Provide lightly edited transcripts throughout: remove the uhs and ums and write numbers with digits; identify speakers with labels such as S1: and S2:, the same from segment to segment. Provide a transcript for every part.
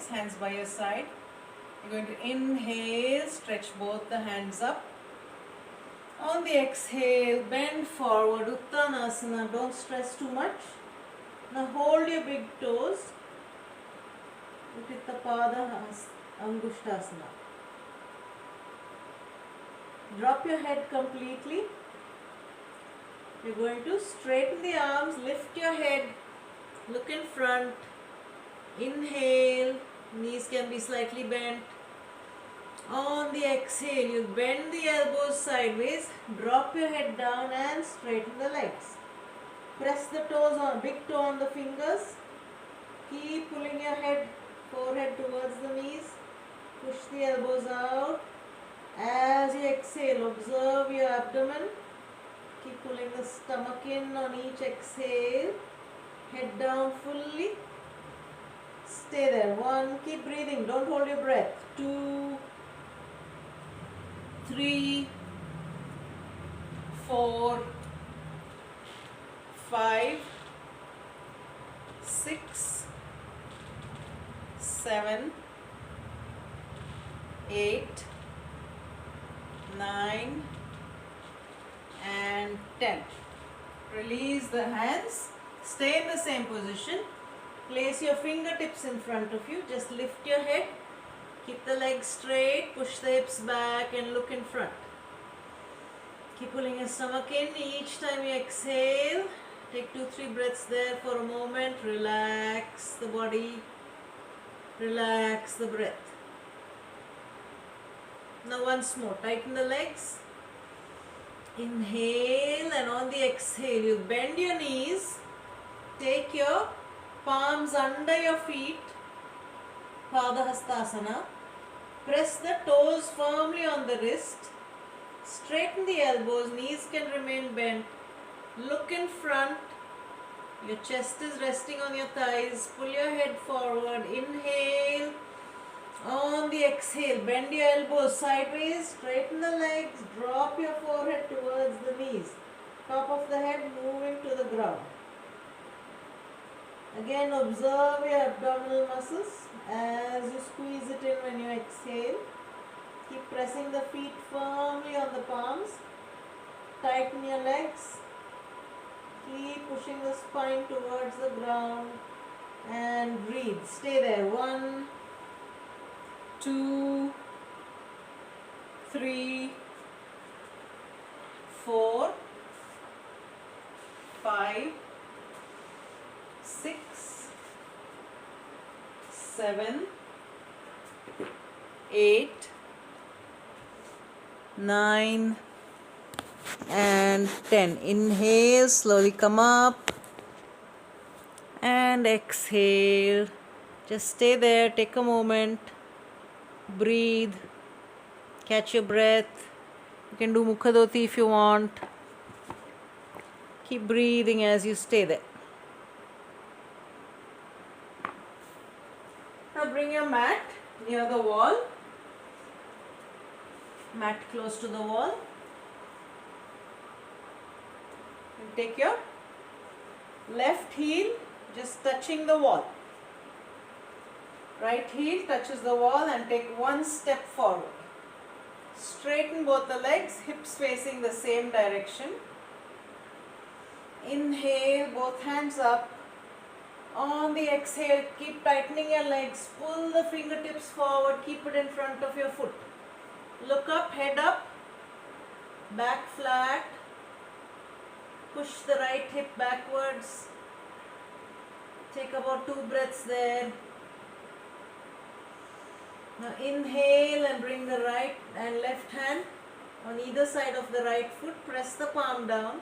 S1: legs, hands by your side. You're going to inhale, stretch both the hands up. On the exhale, bend forward, Uttanasana, don't stress too much. Now hold your big toes, Utthita Pada Angushtasana. Drop your head completely. You're going to straighten the arms, lift your head, look in front, inhale, knees can be slightly bent. On the exhale, you bend the elbows sideways, drop your head down and straighten the legs. Press the toes on, big toe on the fingers. Keep pulling your head, forehead towards the knees. Push the elbows out. As you exhale, observe your abdomen. Keep pulling the stomach in on each exhale. Head down fully. Stay there. 1, keep breathing, don't hold your breath. 2, 3, 4, 5, 6, 7, 8, 9 and 10. Release the hands. Stay in the same position. Place your fingertips in front of you. Just lift your head. Keep the legs straight. Push the hips back and look in front. Keep pulling your stomach in each time you exhale. Take 2-3 breaths there for a moment. Relax the body. Relax the breath. Now once more, tighten the legs. Inhale, and on the exhale, you bend your knees. Take your palms under your feet. Padahastasana. Press the toes firmly on the wrist. Straighten the elbows, knees can remain bent. Look in front. Your chest is resting on your thighs. Pull your head forward. Inhale. On the exhale, bend your elbows sideways. Straighten the legs. Drop your forehead towards the knees. Top of the head moving to the ground. Again, observe your abdominal muscles as you squeeze it in when you exhale. Keep pressing the feet firmly on the palms. Tighten your legs. Keep pushing the spine towards the ground and breathe. Stay there. 1, 2, 3, 4, 5, 6, 7, 8, 9 and 10. Inhale, slowly come up and exhale. Just stay there, take a moment, breathe, catch your breath. You can do Mukhadoti if you want. Keep breathing as you stay there. Now bring your mat near the wall. Mat close to the wall. And take your left heel just touching the wall. Right heel touches the wall and take 1 step forward. Straighten both the legs, hips facing the same direction. Inhale, both hands up. On the exhale, keep tightening your legs. Pull the fingertips forward, keep it in front of your foot. Look up, head up, back flat. Push the right hip backwards. Take about 2 breaths there. Now inhale and bring the right and left hand on either side of the right foot. Press the palm down.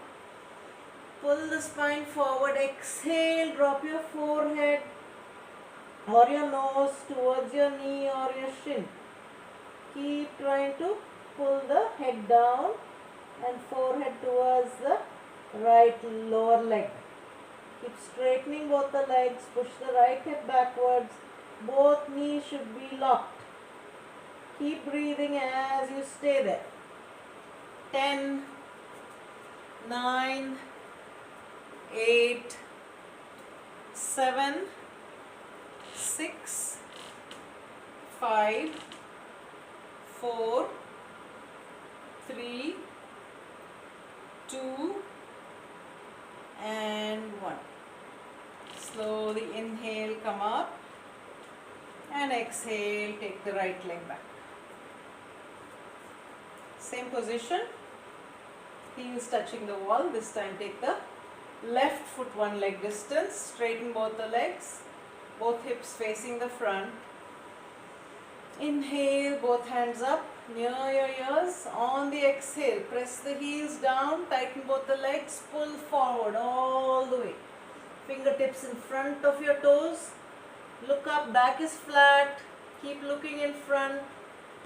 S1: Pull the spine forward. Exhale, drop your forehead or your nose towards your knee or your shin. Keep trying to pull the head down and forehead towards the right lower leg. Keep straightening both the legs. Push the right hip backwards. Both knees should be locked. Keep breathing as you stay there. 10, 9, 8, 7, 6, 5, 4, 3, 2 and 1. Slowly inhale, come up, and exhale, take the right leg back. Same position, heels touching the wall. This time take the left foot one leg distance, straighten both the legs, both hips facing the front. Inhale, both hands up near your ears. On the exhale, press the heels down, tighten both the legs, pull forward all the way. Fingertips in front of your toes. Look up, back is flat. Keep looking in front.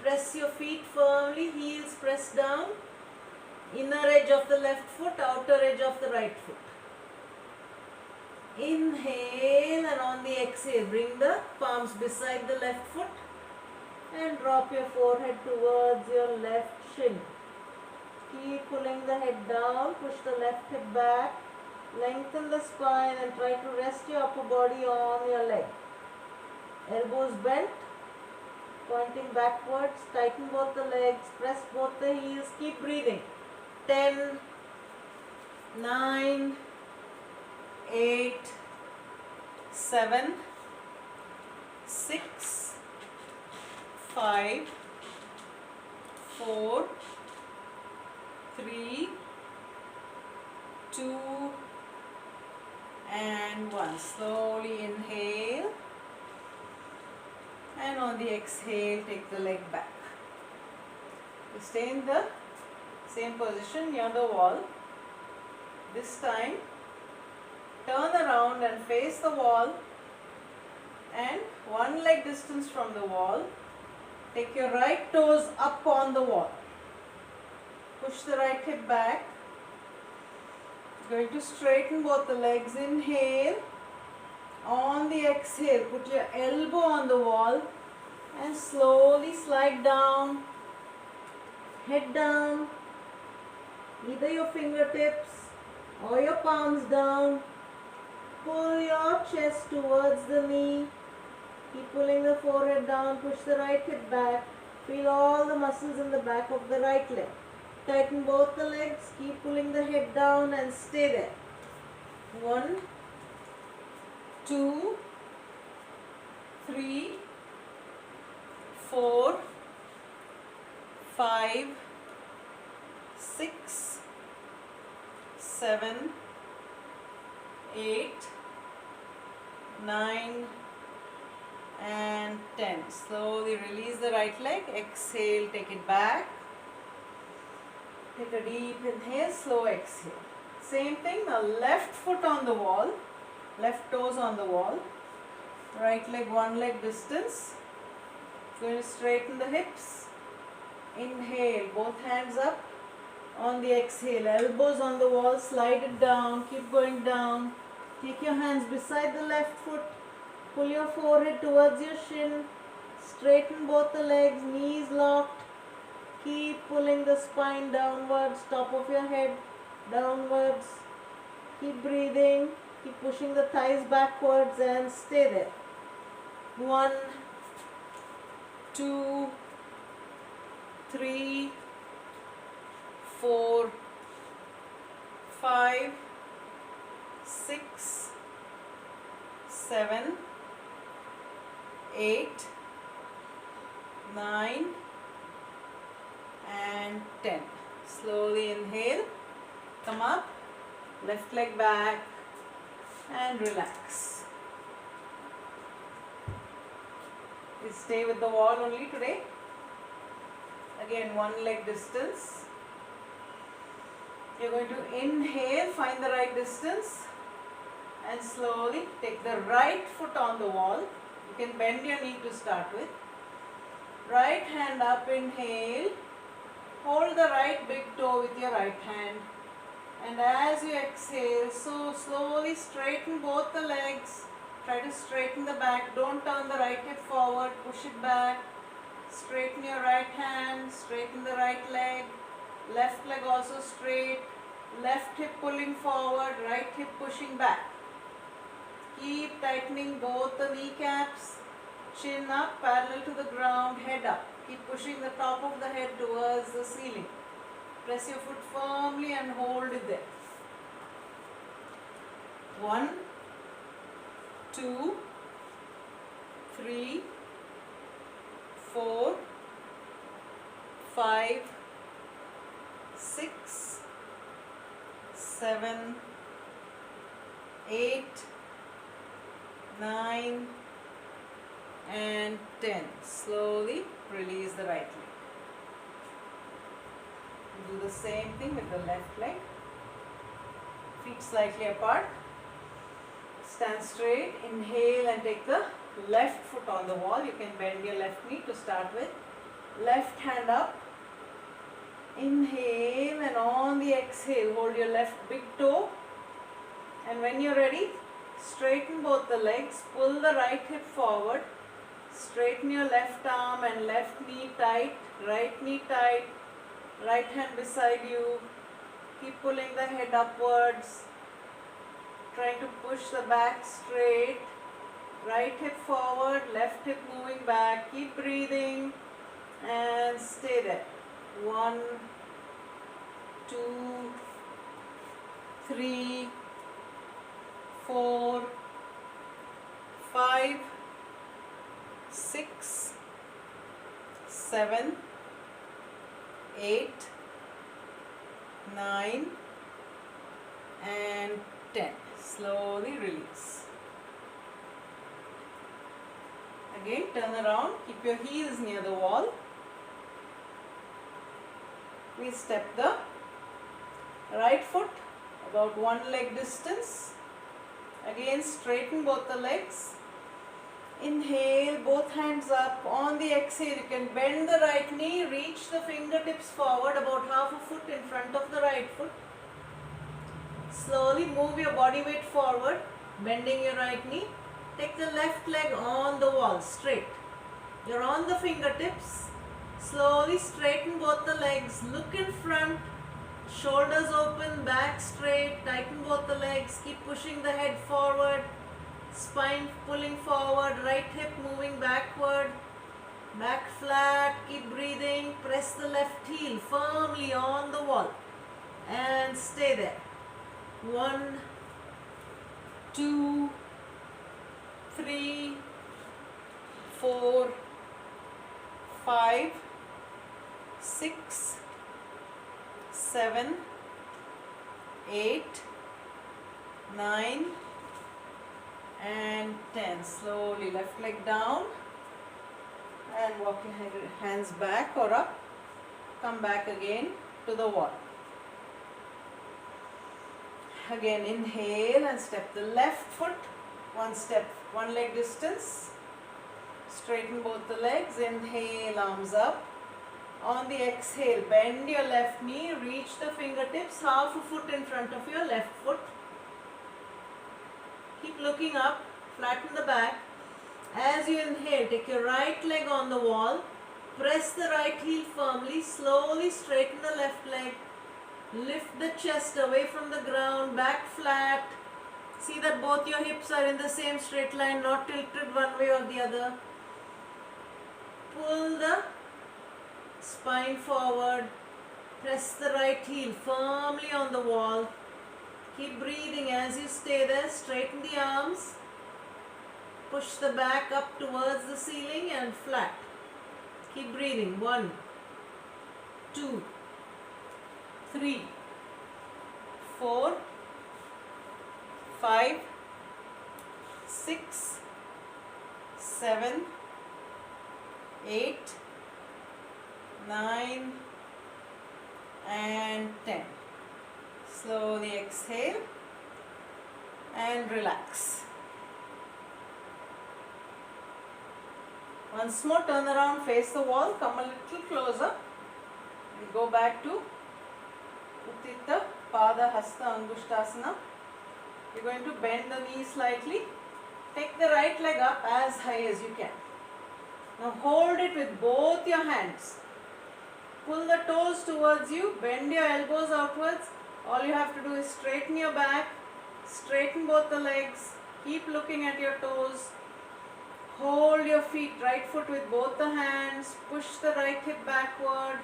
S1: Press your feet firmly, heels press down. Inner edge of the left foot, outer edge of the right foot. Inhale, and on the exhale, bring the palms beside the left foot and drop your forehead towards your left shin. Keep pulling the head down, push the left hip back, lengthen the spine and try to rest your upper body on your leg. Elbows bent, pointing backwards, tighten both the legs, press both the heels, keep breathing. 10, 9, 8, 7, 6, 5, 4, 3, 2 and 1. Slowly inhale, and on the exhale, take the leg back. You stay in the same position near the wall. This time, turn around and face the wall, and one leg distance from the wall. Take your right toes up on the wall. Push the right hip back. Going to straighten both the legs. Inhale. On the exhale, put your elbow on the wall and slowly slide down. Head down. Either your fingertips or your palms down. Pull your chest towards the knee. Keep pulling the forehead down. Push the right hip back. Feel all the muscles in the back of the right leg. Tighten both the legs. Keep pulling the head down and stay there. 1, 2, 3, 4, 5, 6, 7, 8, 9 and 10. Slowly release the right leg. Exhale, take it back. Take a deep inhale, slow exhale. Same thing, the left foot on the wall, left toes on the wall, right leg one leg distance. Going to straighten the hips. Inhale, both hands up. On the exhale, elbows on the wall, slide it down, keep going down. Take your hands beside the left foot. Pull your forehead towards your shin. Straighten both the legs, knees locked. Keep pulling the spine downwards, top of your head downwards. Keep breathing. Keep pushing the thighs backwards and stay there. 1, 2, 3, 4, 5, 6, 7, 8, 9 and 10. Slowly inhale, come up, left leg back and relax. We stay with the wall only today. Again, one leg distance. You're going to inhale, find the right distance and slowly take the right foot on the wall. You can bend your knee to start with. Right hand up, inhale. Hold the right big toe with your right hand. And as you exhale, so slowly straighten both the legs. Try to straighten the back. Don't turn the right hip forward. Push it back. Straighten your right hand. Straighten the right leg. Left leg also straight. Left hip pulling forward. Right hip pushing back. Keep tightening both the kneecaps. Chin up, parallel to the ground, head up. Keep pushing the top of the head towards the ceiling. Press your foot firmly and hold it there. 1, 2, 3, 4, 5, 6, 7, 8, 9 and 10. Slowly release the right leg. Do the same thing with the left leg. Feet slightly apart. Stand straight. Inhale and take the left foot on the wall. You can bend your left knee to start with. Left hand up. Inhale and on the exhale, hold your left big toe. And when you're ready, straighten both the legs. Pull the right hip forward. Straighten your left arm and left knee tight. Right knee tight. Right hand beside you. Keep pulling the head upwards. Trying to push the back straight. Right hip forward, left hip moving back. Keep breathing and stay there. 1, 2, 3, 4, 5, 6, 7, 8, 9 and 10. Slowly release. Again, turn around. Keep your heels near the wall. We step the right foot about one leg distance. Again, straighten both the legs. Inhale, both hands up. On the exhale, you can bend the right knee, reach the fingertips forward about half a foot in front of the right foot. Slowly move your body weight forward, bending your right knee. Take the left leg on the wall, straight. You're on the fingertips. Slowly straighten both the legs. Look in front. Shoulders open, back straight. Tighten both the legs. Keep pushing the head forward. Spine pulling forward. Right hip moving backward. Back flat. Keep breathing. Press the left heel firmly on the wall. And stay there. 1, 2, 3, 4, 5, 6, 7, 8, 9 and 10. Slowly left leg down and walk your hands back or up. Come back again to the wall. Again, inhale and step the left foot one step, one leg distance. Straighten both the legs. Inhale, arms up. On the exhale, bend your left knee, reach the fingertips half a foot in front of your left foot. Keep looking up, flatten the back. As you inhale, take your right leg on the wall. Press the right heel firmly. Slowly straighten the left leg. Lift the chest away from the ground, back flat. See that both your hips are in the same straight line, not tilted one way or the other. Pull the spine forward. Press the right heel firmly on the wall. Keep breathing as you stay there. Straighten the arms. Push the back up towards the ceiling and flat. Keep breathing. 1, 2, 3, 4, 5, 6, 7, 8, 9 and 10. Slowly exhale and relax. Once more, turn around, face the wall, come a little closer and go back to Utthita Pada Hasta Angushtasana. You're going to bend the knee slightly. Take the right leg up as high as you can. Now hold it with both your hands. Pull the toes towards you, bend your elbows outwards. All you have to do is straighten your back, straighten both the legs, keep looking at your toes. Hold your feet, right foot with both the hands. Push the right hip backward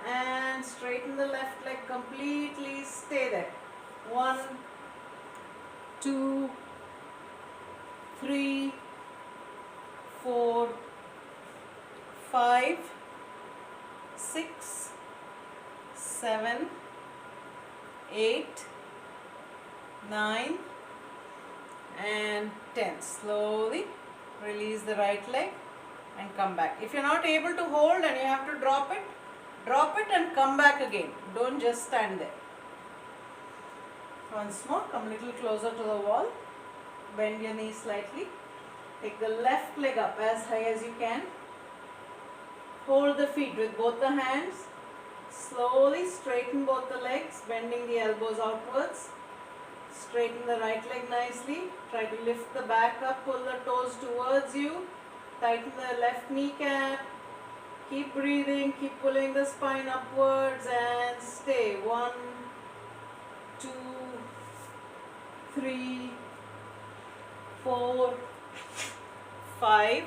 S1: and straighten the left leg completely. Stay there. 1, 2, 3, 4, 5, 6, 7, 8, 9 and 10. Slowly release the right leg and come back. If you're not able to hold and you have to drop it and come back again. Don't just stand there. Once more, come a little closer to the wall. Bend your knees slightly. Take the left leg up as high as you can. Hold the feet with both the hands. Slowly straighten both the legs, bending the elbows outwards. Straighten the right leg nicely. Try to lift the back up, pull the toes towards you. Tighten the left kneecap. Keep breathing, keep pulling the spine upwards and stay. 1, 2, 3, 4, 5,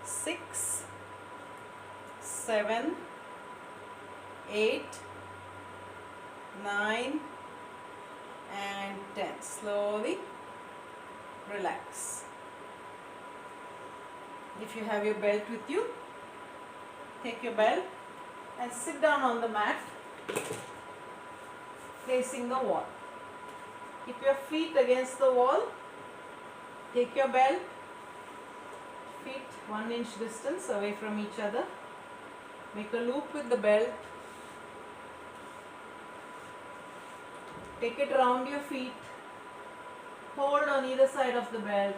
S1: 6, 7, 8, 9 and 10. Slowly relax. If you have your belt with you, take your belt and sit down on the mat facing the wall. Keep your feet against the wall. Take your belt, feet 1 inch distance away from each other. Make a loop with the belt. Take it around your feet. Hold on either side of the belt.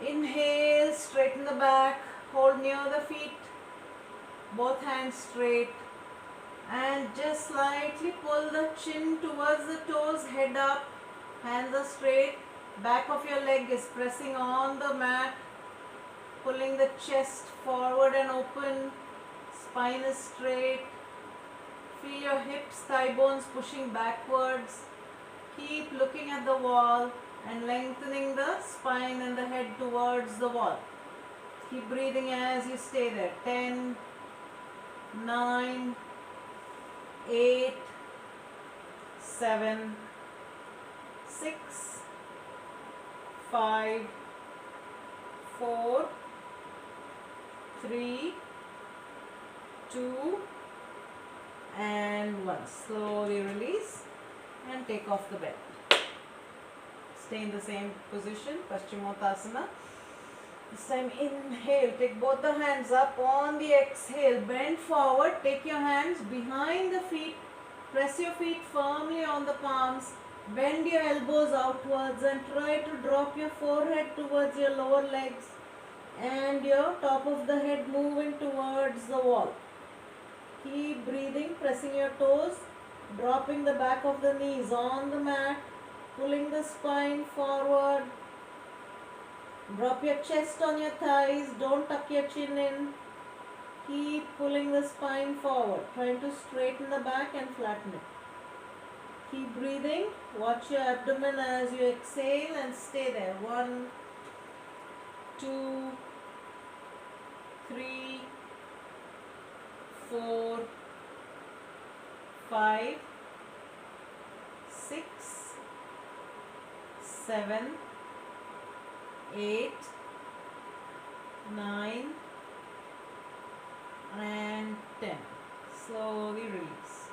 S1: Inhale, straighten the back. Hold near the feet. Both hands straight. And just slightly pull the chin towards the toes, head up. Hands are straight. Back of your leg is pressing on the mat. Pulling the chest forward and open. Spine is straight. Feel your hips, thigh bones pushing backwards. Keep looking at the wall and lengthening the spine and the head towards the wall. Keep breathing as you stay there. 10, 9, 8, 7, 6, 5, 4, 3, 2 and 1. Slowly release and take off the belt. Stay in the same position, Paschimottanasana. This time inhale, take both the hands up. On the exhale, bend forward, take your hands behind the feet, press your feet firmly on the palms, bend your elbows outwards and try to drop your forehead towards your lower legs and your top of the head moving towards the wall. Keep breathing, pressing your toes, dropping the back of the knees on the mat, pulling the spine forward. Drop your chest on your thighs, don't tuck your chin in. Keep pulling the spine forward, trying to straighten the back and flatten it. Keep breathing, watch your abdomen as you exhale and stay there. 1, 2, 3, 4, 5, 6, 7, 8, 9 and 10. Slowly release.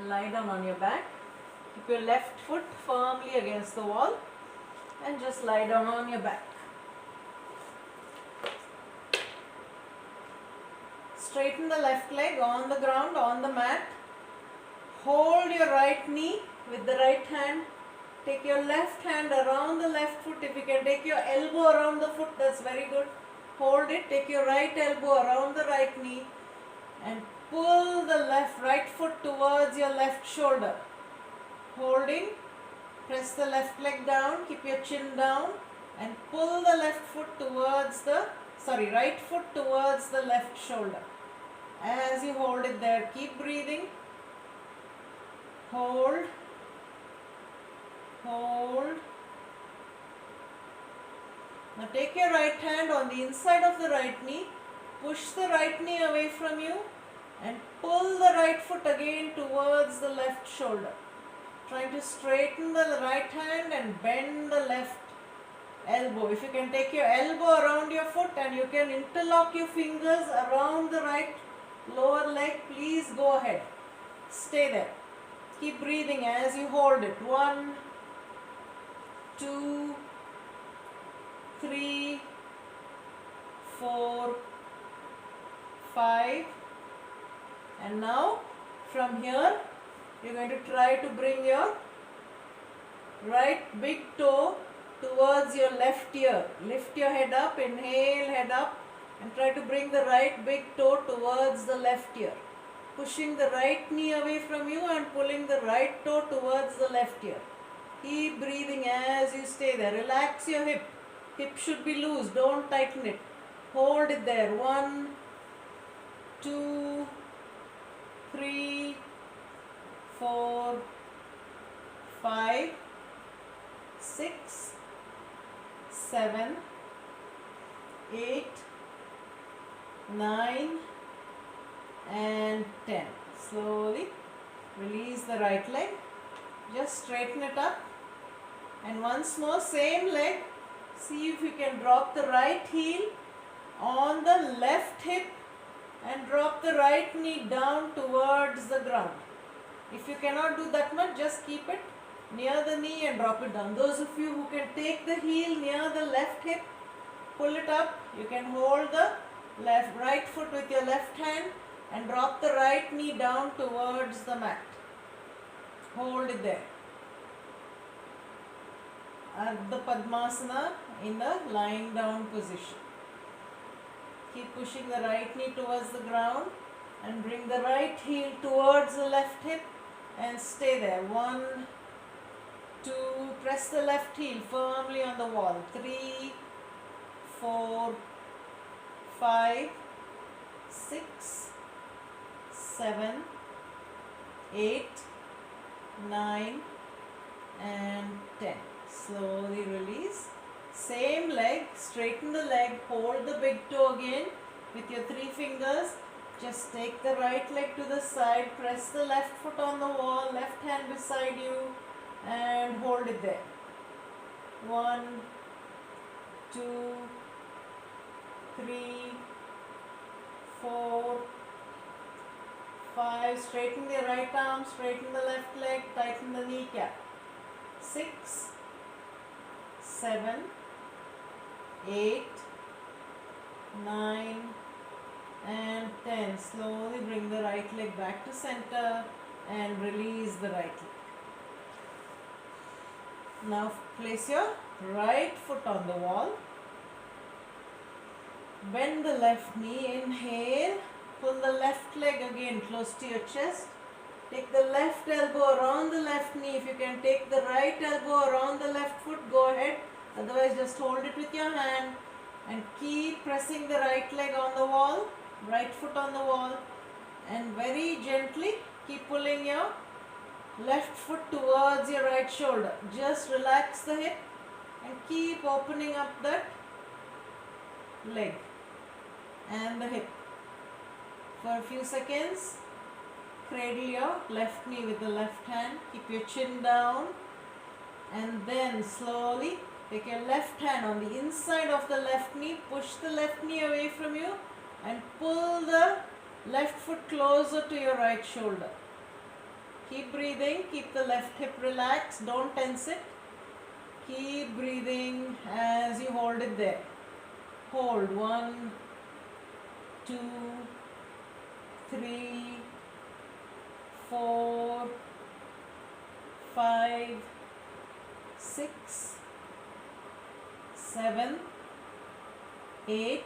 S1: Lie down on your back. Keep your left foot firmly against the wall and just lie down on your back. Straighten the left leg on the ground, on the mat. Hold your right knee with the right hand. Take your left hand around the left foot. If you can take your elbow around the foot, that's very good. Hold it. Take your right elbow around the right knee and pull the right foot towards your left shoulder. Holding. Press the left leg down. Keep your chin down and pull the right foot towards the left shoulder. As you hold it there, keep breathing. Hold, hold, Now take your right hand on the inside of the right knee, push the right knee away from you and pull the right foot again towards the left shoulder. Trying to straighten the right hand and bend the left elbow. If you can take your elbow around your foot and you can interlock your fingers around the right lower leg, please go ahead. Stay there. Keep breathing as you hold it. 1, 2, 3, 4, 5. And now from here you're going to try to bring your right big toe towards your left ear. Lift your head up, inhale, head up, and try to bring the right big toe towards the left ear. Pushing the right knee away from you and pulling the right toe towards the left ear. Keep breathing as you stay there. Relax your hip. Hip should be loose, don't tighten it. Hold it there. 1, 2, 3, 4, 5, 6, 7, 8, 9 and 10. Slowly release the right leg. Just straighten it up. And once more, same leg. See if you can drop the right heel on the left hip and drop the right knee down towards the ground. If you cannot do that much, just keep it near the knee and drop it down. Those of you who can take the heel near the left hip, pull it up. You can hold the right foot with your left hand and drop the right knee down towards the mat. Hold it there. Ardha Padmasana in the lying down position. Keep pushing the right knee towards the ground and bring the right heel towards the left hip and stay there. 1, 2, press the left heel firmly on the wall. 3, 4, 5, 6, 7, 8, 9 and 10. Slowly release. Same leg, straighten the leg, hold the big toe again with your 3 fingers. Just take the right leg to the side, press the left foot on the wall, left hand beside you and hold it there. 1, 2, 3, 4, 5. Straighten the right arm, straighten the left leg, tighten the kneecap. 6, 7, 8, 9 and 10. Slowly bring the right leg back to center and release the right leg. Now place your right foot on the wall. Bend the left knee, inhale, pull the left leg again close to your chest. Take the left elbow around the left knee. If you can take the right elbow around the left foot, go ahead. Otherwise, just hold it with your hand and keep pressing the right leg on the wall, right foot on the wall, and very gently keep pulling your left foot towards your right shoulder. Just relax the hip and keep opening up that leg and the hip. For a few seconds, cradle your left knee with the left hand. Keep your chin down and then slowly take your left hand on the inside of the left knee. Push the left knee away from you and pull the left foot closer to your right shoulder. Keep breathing. Keep the left hip relaxed. Don't tense it. Keep breathing as you hold it there. Hold. 1, 2, 3, 4, 5, 6, 7, 8,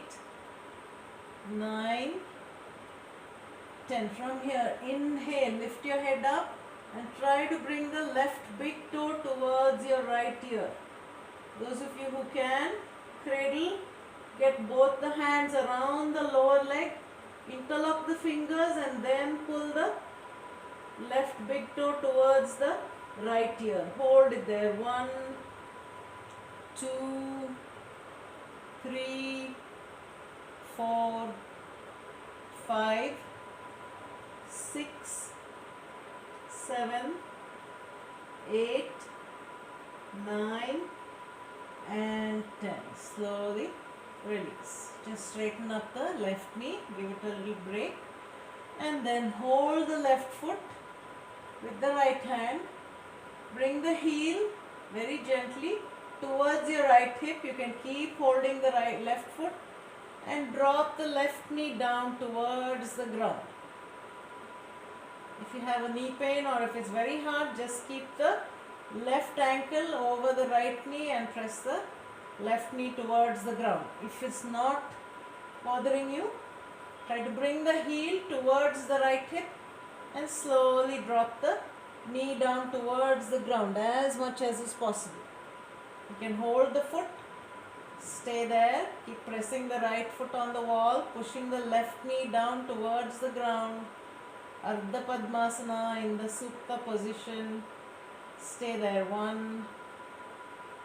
S1: 9, 10. From here, inhale, lift your head up and try to bring the left big toe towards your right ear. Those of you who can, cradle, get both the hands around the lower leg, interlock the fingers and then pull the left big toe towards the right ear. Hold it there. 1, 2, 3, 4, 5, 6, 7, 8, 9 and 10. Slowly release. Just straighten up the left knee, give it a little break, and then hold the left foot with the right hand. Bring the heel very gently towards your right hip. You can keep holding the left foot and drop the left knee down towards the ground. If you have a knee pain or if it's very hard, just keep the left ankle over the right knee and press the left knee towards the ground. If it's not bothering you, try to bring the heel towards the right hip and slowly drop the knee down towards the ground as much as is possible. You can hold the foot, stay there, keep pressing the right foot on the wall, pushing the left knee down towards the ground. Ardha Padmasana in the Supta position. Stay there. 1,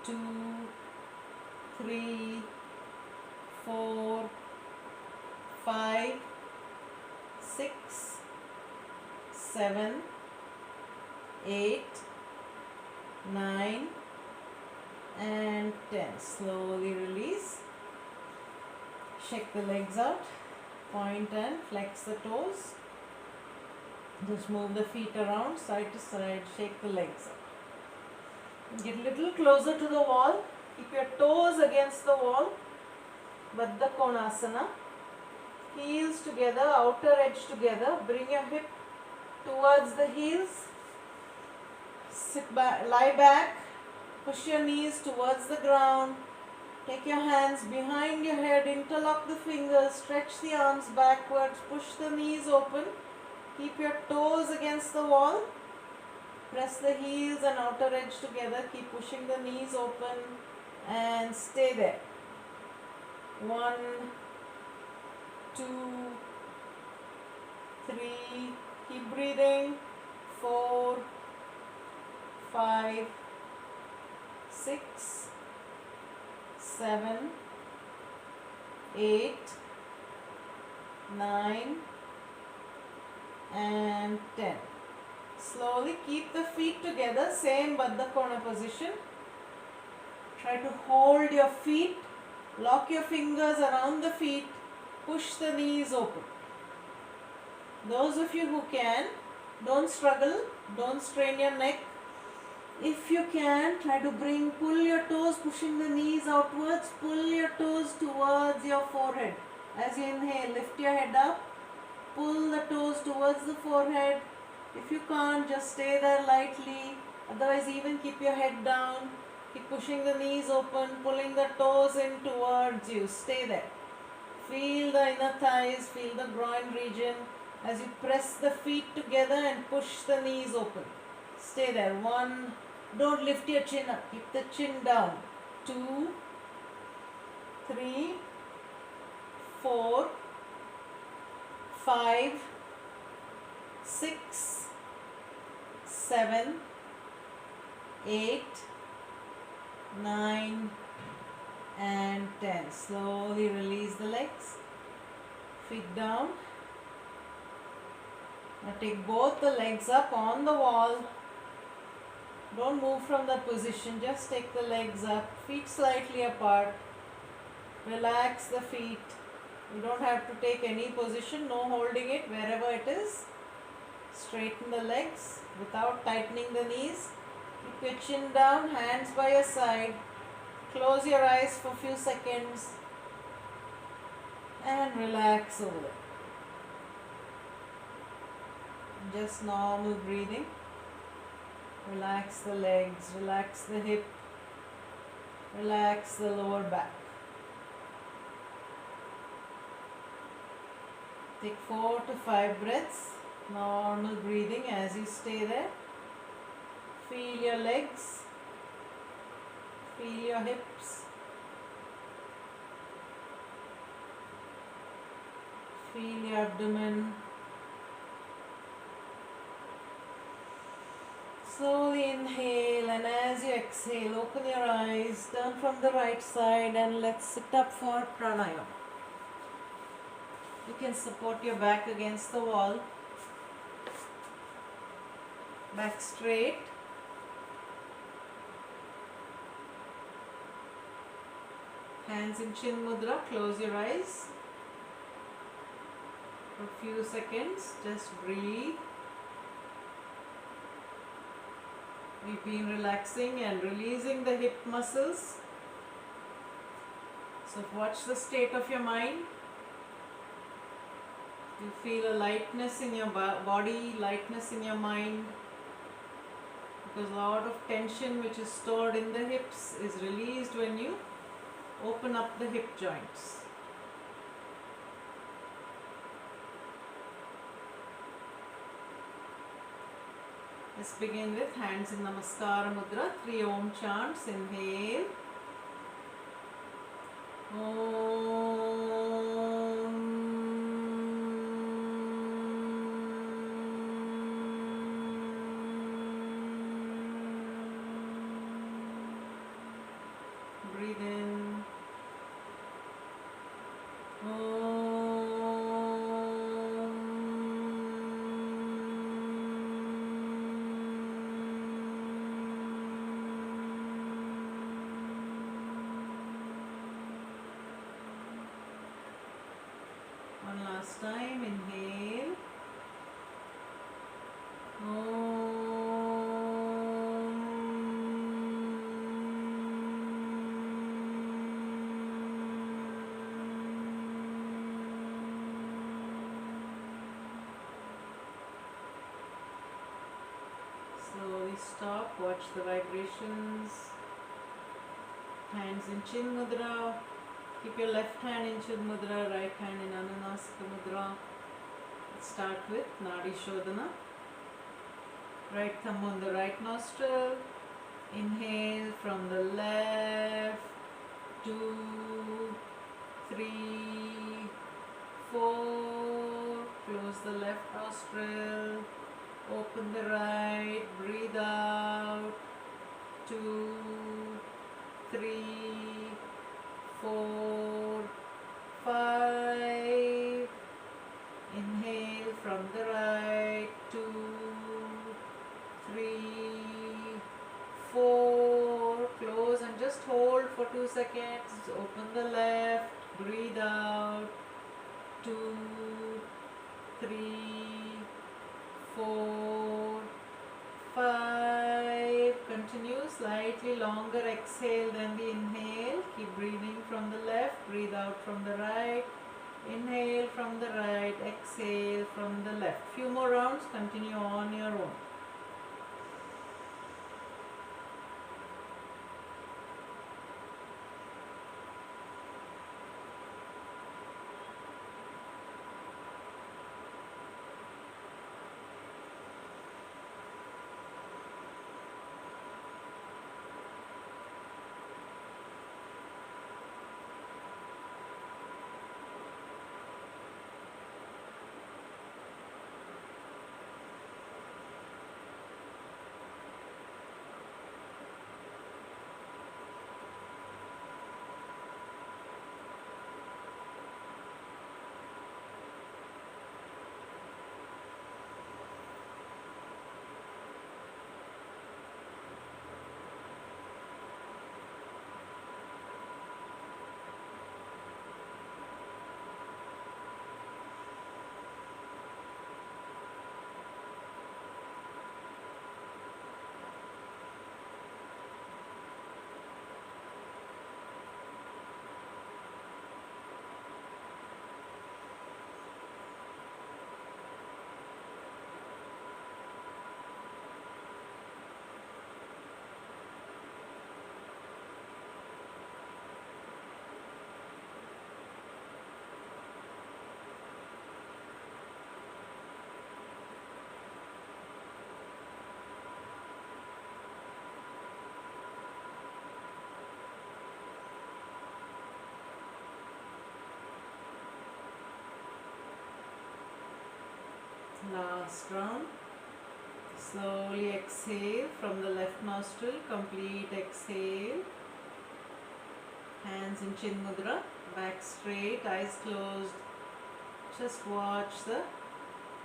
S1: 2, 3, 4, 5, 6, 7, 8, 9 and 10. Slowly release. Shake the legs out. Point and flex the toes. Just move the feet around side to side. Shake the legs out. Get a little closer to the wall. Keep your toes against the wall. Baddha Konasana. Heels together, outer edge together. Bring your hip towards the heels. Sit back, lie back. Push your knees towards the ground. Take your hands behind your head. Interlock the fingers. Stretch the arms backwards. Push the knees open. Keep your toes against the wall. Press the heels and outer edge together. Keep pushing the knees open and stay there. 1, 2, 3. Keep breathing. 4, 5, 6, 7, 8, 9 and 10. Slowly keep the feet together, same Baddha Kona position. Try to hold your feet, lock your fingers around the feet, push the knees open. Those of you who can, don't struggle, don't strain your neck. If you can, try to pull your toes, pushing the knees outwards, pull your toes towards your forehead. As you inhale, lift your head up, pull the toes towards the forehead. If you can't, just stay there lightly. Otherwise, even keep your head down. Keep pushing the knees open, pulling the toes in towards you. Stay there. Feel the inner thighs, feel the groin region as you press the feet together and push the knees open. Stay there. 1. Don't lift your chin up. Keep the chin down. 2, 3, 4, 5, 6, 7, 8, 9 and 10. Slowly release the legs. Feet down. Now take both the legs up on the wall. Don't move from that position. Just take the legs up. Feet slightly apart. Relax the feet. You don't have to take any position. No holding it wherever it is. Straighten the legs without tightening the knees. Keep your chin down, hands by your side. Close your eyes for a few seconds and relax over it. Just normal breathing. Relax the legs, relax the hip, relax the lower back. Take 4 to 5 breaths. Normal breathing as you stay there. Feel your legs. Feel your hips. Feel your abdomen. Slowly inhale, and as you exhale, open your eyes, turn from the right side, and let's sit up for pranayama. You can support your back against the wall, back straight. Hands in chin mudra, close your eyes. For a few seconds, just breathe. We've been relaxing and releasing the hip muscles. So watch the state of your mind. You feel a lightness in your body, lightness in your mind. Because a lot of tension which is stored in the hips is released when you open up the hip joints. Let's begin with hands in Namaskara Mudra, 3 Om chants. Inhale. Om. Breathe in. One last time, inhale. Slowly stop, watch the vibrations. Hands in chin mudra. Keep your left hand in chin mudra, right hand in Ananasika mudra. Let's start with Nadi Shodhana. Right thumb on the right nostril. Inhale from the left. 2, 3, 4. Close the left nostril. Open the right. Breathe out. 2, 3, 4, 5. Inhale from the right. 2, 3, 4. Close and just hold for 2 seconds. Open the left. Breathe out. 2, 3, 4, 5. Continue. Slightly longer exhale than the inhale. Keep breathing from the left. Breathe out from the right. Inhale from the right. Exhale from the left. Few more rounds. Continue on your own. Last round. Slowly exhale from the left nostril, complete exhale. Hands in Chin Mudra, back straight, eyes closed. Just watch the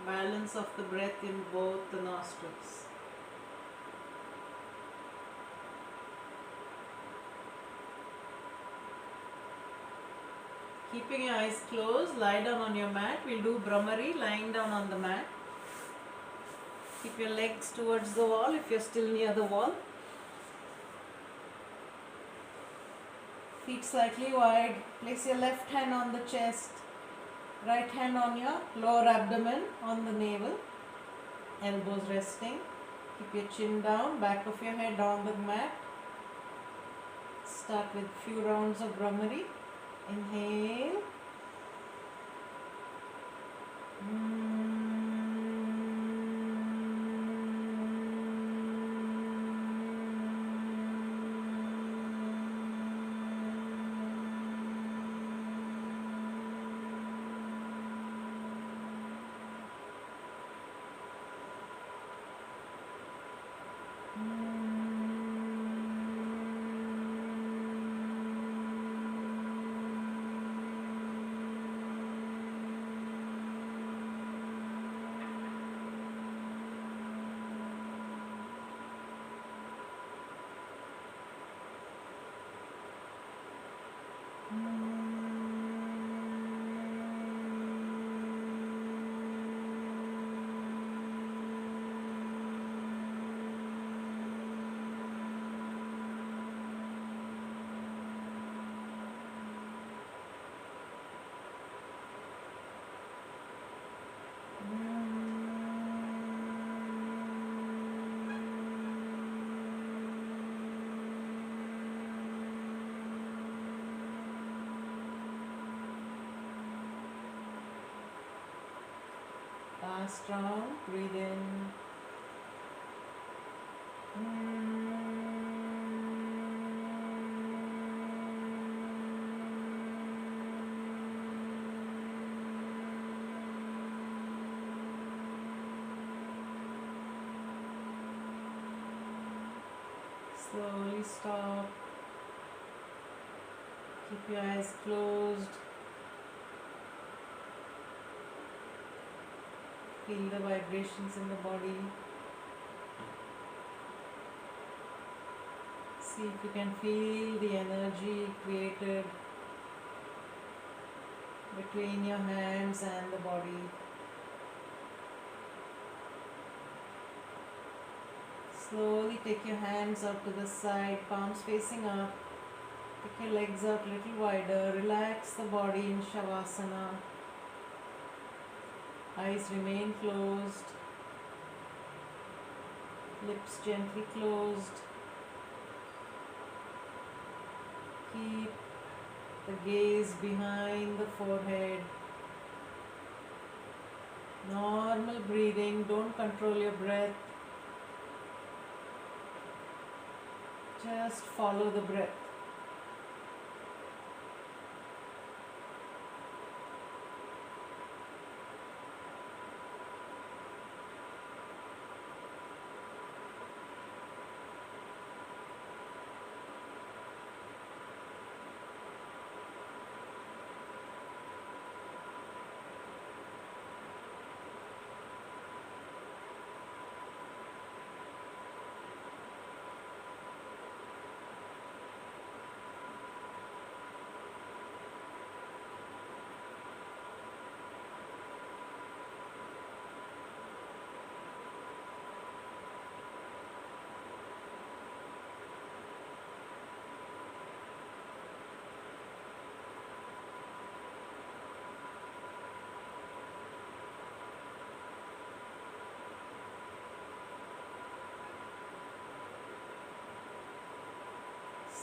S1: balance of the breath in both the nostrils. Keeping your eyes closed, lie down on your mat. We'll do Brahmari lying down on the mat. Keep your legs towards the wall if you're still near the wall. Feet slightly wide. Place your left hand on the chest. Right hand on your lower abdomen, on the navel. Elbows resting. Keep your chin down, back of your head on the mat. Start with few rounds of Brahmari. Inhale. Last round, breathe in. Slowly stop. Keep your eyes closed. Feel the vibrations in the body. See if you can feel the energy created between your hands and the body. Slowly take your hands out to the side, palms facing up. Take your legs out a little wider. Relax the body in Shavasana. Eyes remain closed. Lips gently closed. Keep the gaze behind the forehead. Normal breathing. Don't control your breath. Just follow the breath.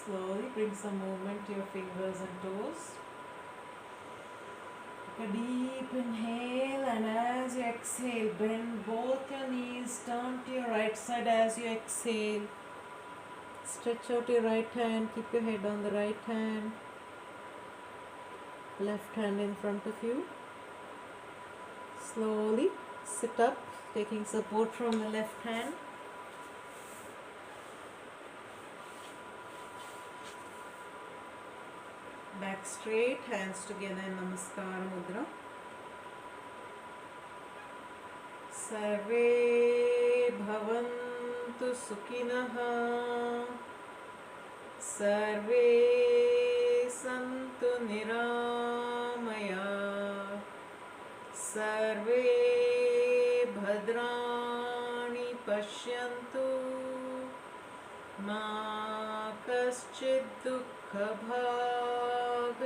S1: Slowly bring some movement to your fingers and toes. Take a deep inhale, and as you exhale, bend both your knees, turn to your right side as you exhale. Stretch out your right hand, keep your head on the right hand, left hand in front of you. Slowly Sit up, taking support from the left hand. Back straight, hands together in Namaskar Mudra. Sarve bhavantu sukinaha, sarve santu niramaya, sarve bhadrani pashyantu, ma kaschid dukha bhag